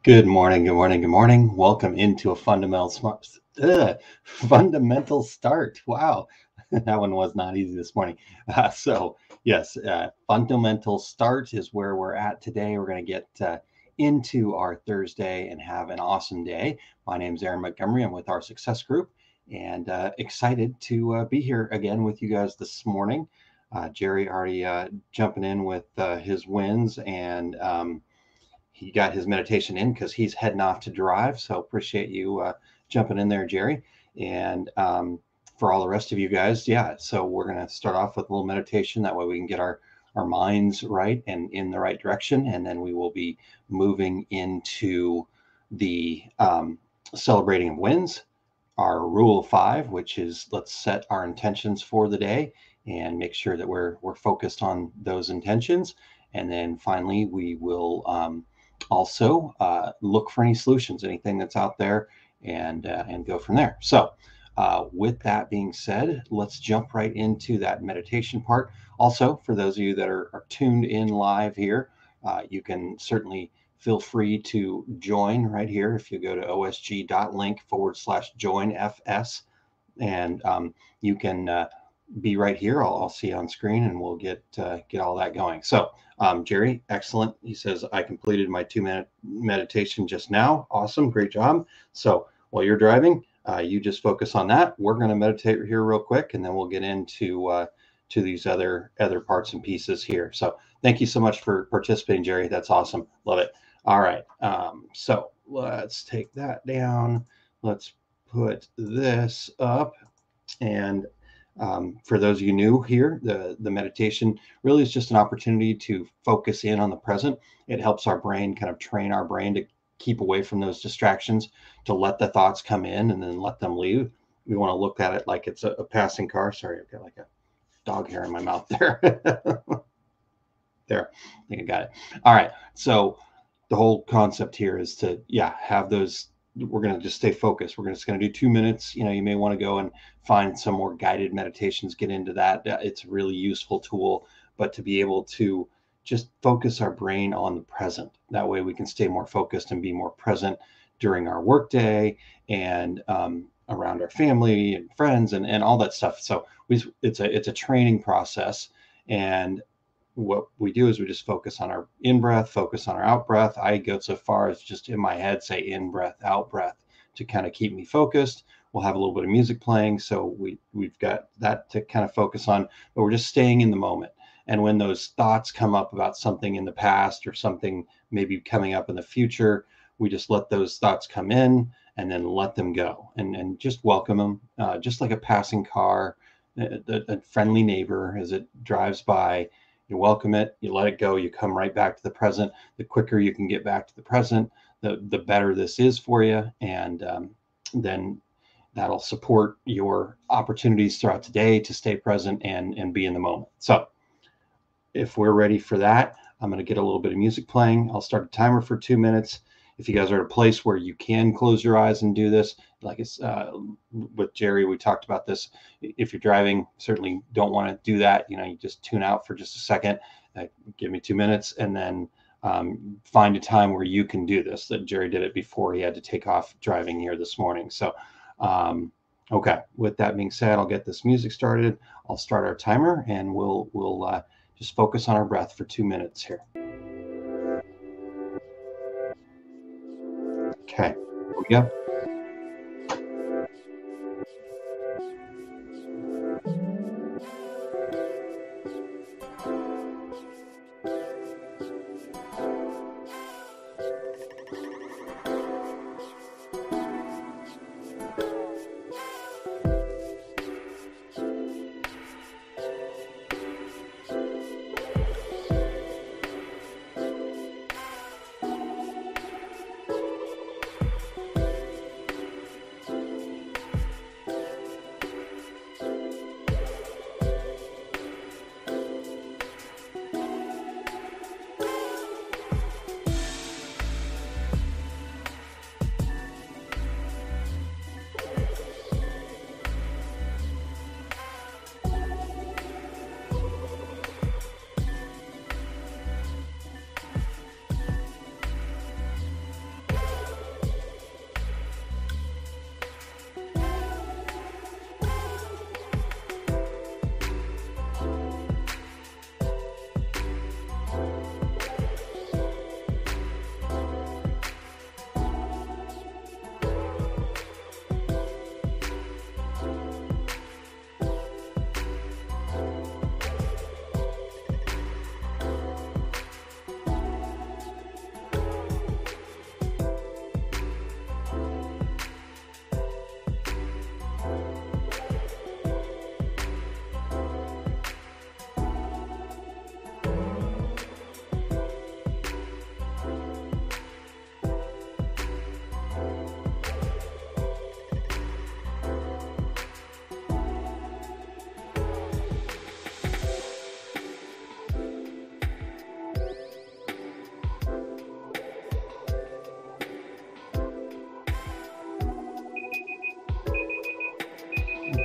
Good morning, good morning, good morning. Welcome into a fundamental start. Wow, that one was not easy this morning. Fundamental start is where we're at today. We're going to get into our Thursday and have an awesome day. My name is Aaron Montgomery. I'm with our Success Group and excited to be here again with you guys this morning. Jerry already jumping in with his wins and he got his meditation in because he's heading off to drive. So appreciate you jumping in there, Jerry. And for all the rest of you guys, yeah. So we're going to start off with a little meditation. That way we can get our minds right and in the right direction. And then we will be moving into the celebrating of wins, our rule of five, which is let's set our intentions for the day and make sure that we're focused on those intentions. And then finally, we will also look for any solutions, anything that's out there, and go from there. So, with that being said, let's jump right into that meditation part. Also, for those of you that are tuned in live here, you can certainly feel free to join right here if you go to osg.link/join FS, and you can be right here. I'll see you on screen and we'll get all that going. So Jerry, excellent. He says, I completed my 2-minute meditation just now. Awesome. Great job. So while you're driving, you just focus on that. We're going to meditate here real quick, and then we'll get into to these other parts and pieces here. So thank you so much for participating, Jerry. That's awesome. Love it. All right. So let's take that down. Let's put this up. And for those of you new here, the meditation really is just an opportunity to focus in on the present. It helps our brain kind of train our brain to keep away from those distractions, to let the thoughts come in and then let them leave. We want to look at it like it's a passing car. Sorry, I've got like a dog hair in my mouth there. There, I think I got it. All right. So the whole concept here is to, have those. We're going to just stay focused. We're just going to do 2 minutes. You may want to go and find some more guided meditations, get into that. It's a really useful tool, but to be able to just focus our brain on the present. That way we can stay more focused and be more present during our workday and around our family and friends and all that stuff. So it's a training process. And what we do is we just focus on our in breath, focus on our out breath. I go so far as just in my head say in breath, out breath to kind of keep me focused. We'll have a little bit of music playing, so we've got that to kind of focus on, but we're just staying in the moment. And when those thoughts come up about something in the past or something maybe coming up in the future, we just let those thoughts come in and then let them go and just welcome them, just like a passing car, a friendly neighbor as it drives by. You welcome it, you let it go, you come right back to the present. The quicker you can get back to the present, the better this is for you. And then that'll support your opportunities throughout the day to stay present and be in the moment. So if we're ready for that, I'm going to get a little bit of music playing. I'll start a timer for 2 minutes. If you guys are at a place where you can close your eyes and do this, like it's with Jerry, we talked about this. If you're driving, certainly don't want to do that. You just tune out for just a second, give me 2 minutes, and then find a time where you can do this. That Jerry did it before he had to take off driving here this morning. So, okay. With that being said, I'll get this music started. I'll start our timer, and we'll just focus on our breath for 2 minutes here. Okay, here we go.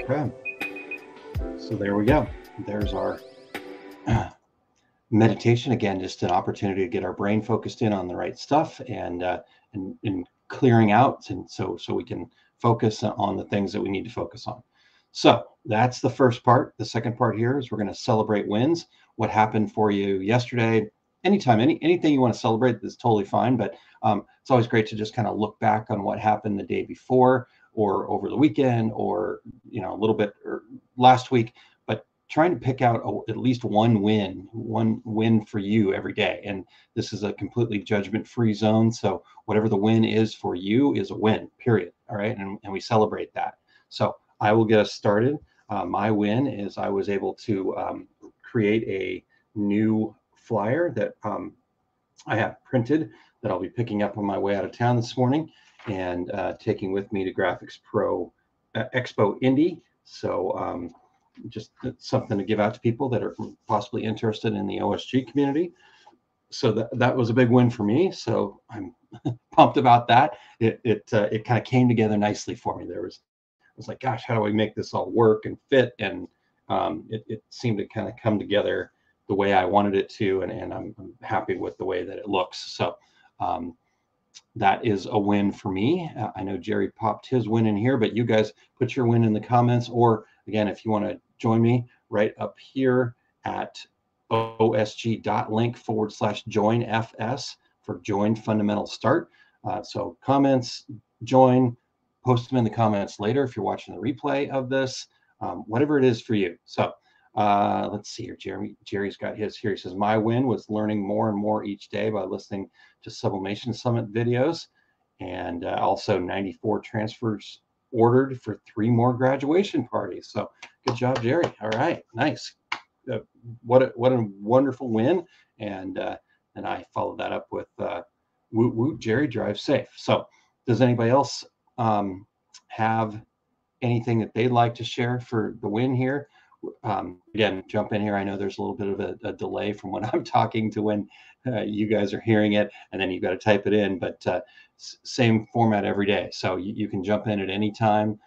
Okay. So there we go. There's our meditation. Again, just an opportunity to get our brain focused in on the right stuff and clearing out, and so we can focus on the things that we need to focus on. So that's the first part. The second part here is we're going to celebrate wins. What happened for you yesterday? Anytime, anything you want to celebrate is totally fine. But it's always great to just kind of look back on what happened the day before, or over the weekend, or a little bit or last week. But trying to pick out at least one win for you every day. And this is a completely judgment-free zone. So whatever the win is for you is a win, period. All right, and we celebrate that. So I will get us started. My win is I was able to create a new flyer that I have printed that I'll be picking up on my way out of town this morning and taking with me to Graphics Pro Expo Indy. So just something to give out to people that are possibly interested in the OSG community. So that was a big win for me. So I'm pumped about that. It kind of came together nicely for me. I was like, gosh, how do I make this all work and fit? And it seemed to kind of come together the way I wanted it to, and I'm happy with the way that it looks. So that is a win for me. I know Jerry popped his win in here, but you guys put your win in the comments, or again, if you want to join me right up here at osg.link/join-fs for Join Fundamental Start. So comments, join, post them in the comments later if you're watching the replay of this, whatever it is for you. So let's see here. Jerry's got his here. He says, my win was learning more and more each day by listening to Sublimation Summit videos, and also 94 transfers ordered for 3 more graduation parties. So good job, Jerry. All right, nice. What a wonderful win. And I followed that up with woot woot, Jerry, drive safe. So does anybody else have anything that they'd like to share for the win here? Again, jump in here. I know there's a little bit of a delay from when I'm talking to when you guys are hearing it, and then you've got to type it in, but same format every day. So you can jump in at any time.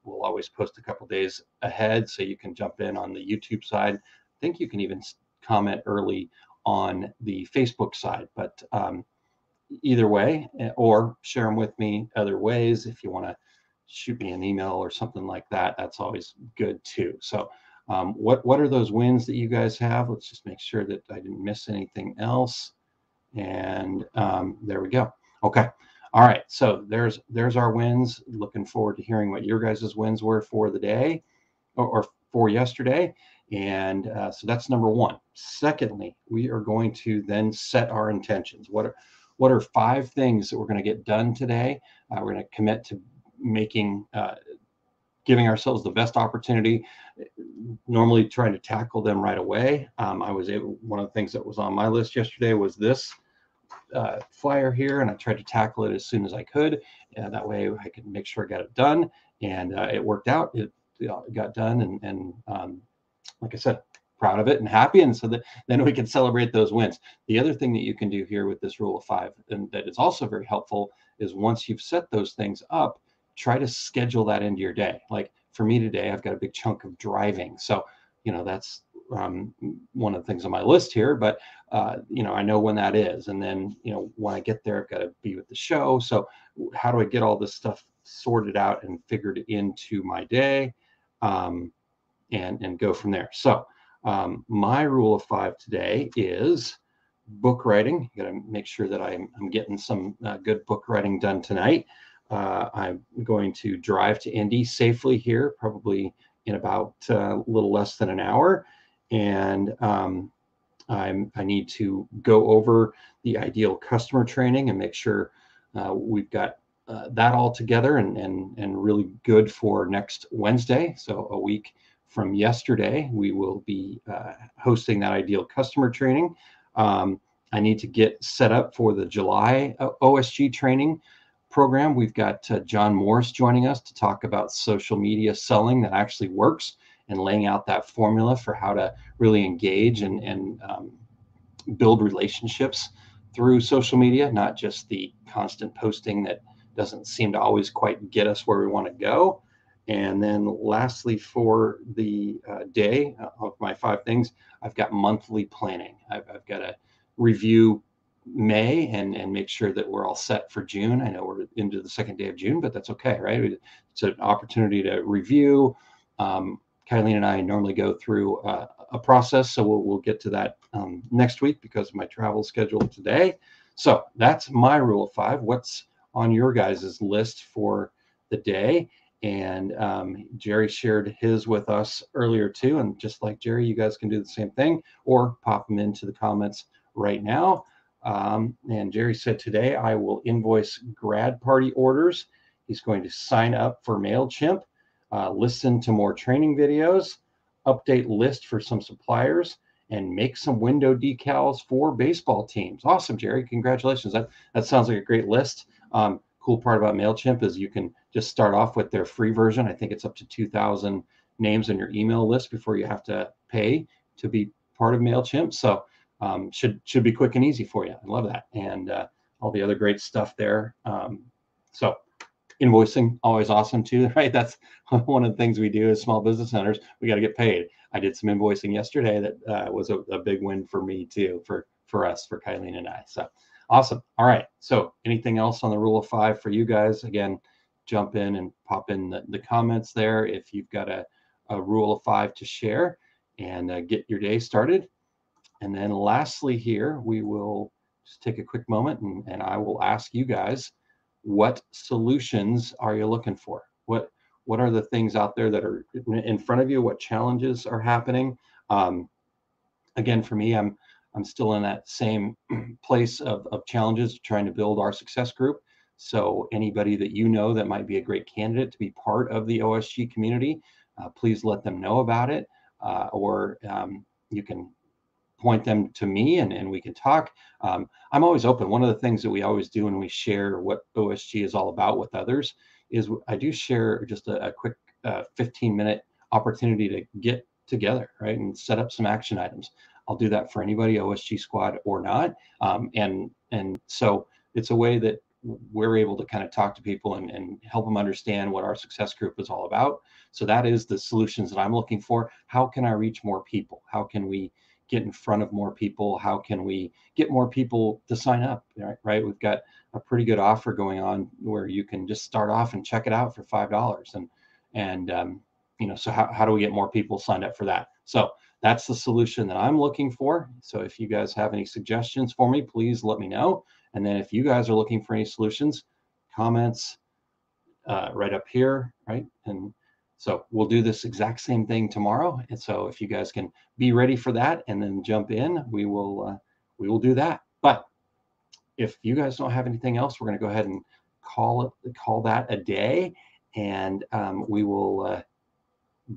We'll always post a couple days ahead, so you can jump in on the YouTube side. I think you can even comment early on the Facebook side, but either way, or share them with me other ways. If you want to shoot me an email or something like that, that's always good too. So what are those wins that you guys have? Let's just make sure that I didn't miss anything else. And there we go. Okay. All right. So there's our wins. Looking forward to hearing what your guys' wins were for the day or for yesterday. And so that's number one. Secondly, we are going to then set our intentions. What are 5 things that we're going to get done today? We're going to commit to making giving ourselves the best opportunity, normally trying to tackle them right away. One of the things that was on my list yesterday was this flyer here, and I tried to tackle it as soon as I could. That way I could make sure I got it done, and it worked out. It got done, and like I said, proud of it and happy, and so that then we can celebrate those wins. The other thing that you can do here with this rule of 5, and that is also very helpful, is once you've set those things up, try to schedule that into your day. Like for me today, I've got a big chunk of driving, so that's one of the things on my list here. But I know when that is, and then when I get there, I've got to be with the show. So how do I get all this stuff sorted out and figured into my day, and go from there? So my rule of 5 today is book writing. You got to make sure that I'm getting some good book writing done tonight. I'm going to drive to Indy safely here, probably in about a little less than an hour. And I need to go over the ideal customer training and make sure we've got that all together and really good for next Wednesday. So a week from yesterday, we will be hosting that ideal customer training. I need to get set up for the July OSG training program. We've got John Morris joining us to talk about social media selling that actually works, and laying out that formula for how to really engage and build relationships through social media, not just the constant posting that doesn't seem to always quite get us where we want to go. And then lastly, for the day of my 5 things, I've got monthly planning. I've got to review May and make sure that we're all set for June. I know we're into the second day of June, but that's okay, right? It's an opportunity to review. Kylene and I normally go through a process, so we'll get to that next week because of my travel schedule today. So that's my rule of 5. What's on your guys' list for the day? And Jerry shared his with us earlier too. And just like Jerry, you guys can do the same thing or pop them into the comments right now. And Jerry said today I will invoice grad party orders. He's going to sign up for MailChimp, listen to more training videos, update list for some suppliers, and make some window decals for baseball teams. Awesome, Jerry. Congratulations. That sounds like a great list. Cool part about MailChimp is you can just start off with their free version. I think it's up to 2,000 names in your email list before you have to pay to be part of MailChimp. So should be quick and easy for you. I love that. And all the other great stuff there. So invoicing, always awesome too, right? That's one of the things we do as small business owners. We got to get paid. I did some invoicing yesterday that was a big win for me too, for us, for Kylene and I. So awesome. All right. So anything else on the rule of 5 for you guys? Again, jump in and pop in the comments there if you've got a rule of 5 to share, and get your day started. And then lastly here, we will just take a quick moment and I will ask you guys, what solutions are you looking for? What are the things out there that are in front of you? What challenges are happening? Again, for me, I'm still in that same place of challenges, trying to build our success group. So anybody that you know that might be a great candidate to be part of the OSG community, please let them know about it, or you can point them to me and we can talk. I'm always open. One of the things that we always do when we share what OSG is all about with others is I do share just a quick 15-minute opportunity to get together, right, and set up some action items. I'll do that for anybody, OSG squad or not. And so it's a way that we're able to kind of talk to people and help them understand what our success group is all about. So that is the solutions that I'm looking for. How can I reach more people? How can we get in front of more people? How can we get more people to sign up? Right? We've got a pretty good offer going on where you can just start off and check it out for $5. And so how do we get more people signed up for that? So that's the solution that I'm looking for. So if you guys have any suggestions for me, please let me know. And then if you guys are looking for any solutions, comments right up here, right? And so we'll do this exact same thing tomorrow. And so if you guys can be ready for that and then jump in, we will do that. But if you guys don't have anything else, we're going to go ahead and call that a day. And we will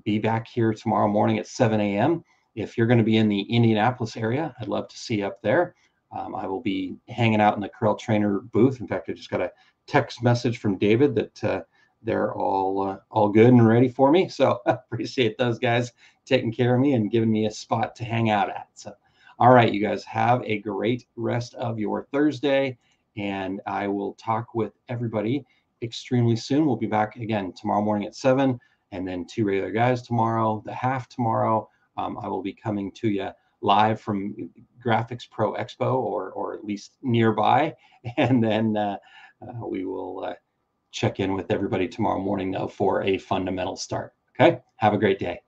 be back here tomorrow morning at 7 a.m. If you're going to be in the Indianapolis area, I'd love to see you up there. I will be hanging out in the Corel Trainer booth. In fact, I just got a text message from David that they're all good and ready for me. So I appreciate those guys taking care of me and giving me a spot to hang out at. So, all right, you guys have a great rest of your Thursday, and I will talk with everybody extremely soon. We'll be back again tomorrow morning at 7, and then 2 regular guys tomorrow, the half tomorrow. I will be coming to you live from Graphics Pro Expo, or at least nearby, and then we will check in with everybody tomorrow morning though for a fundamental start. Okay, have a great day.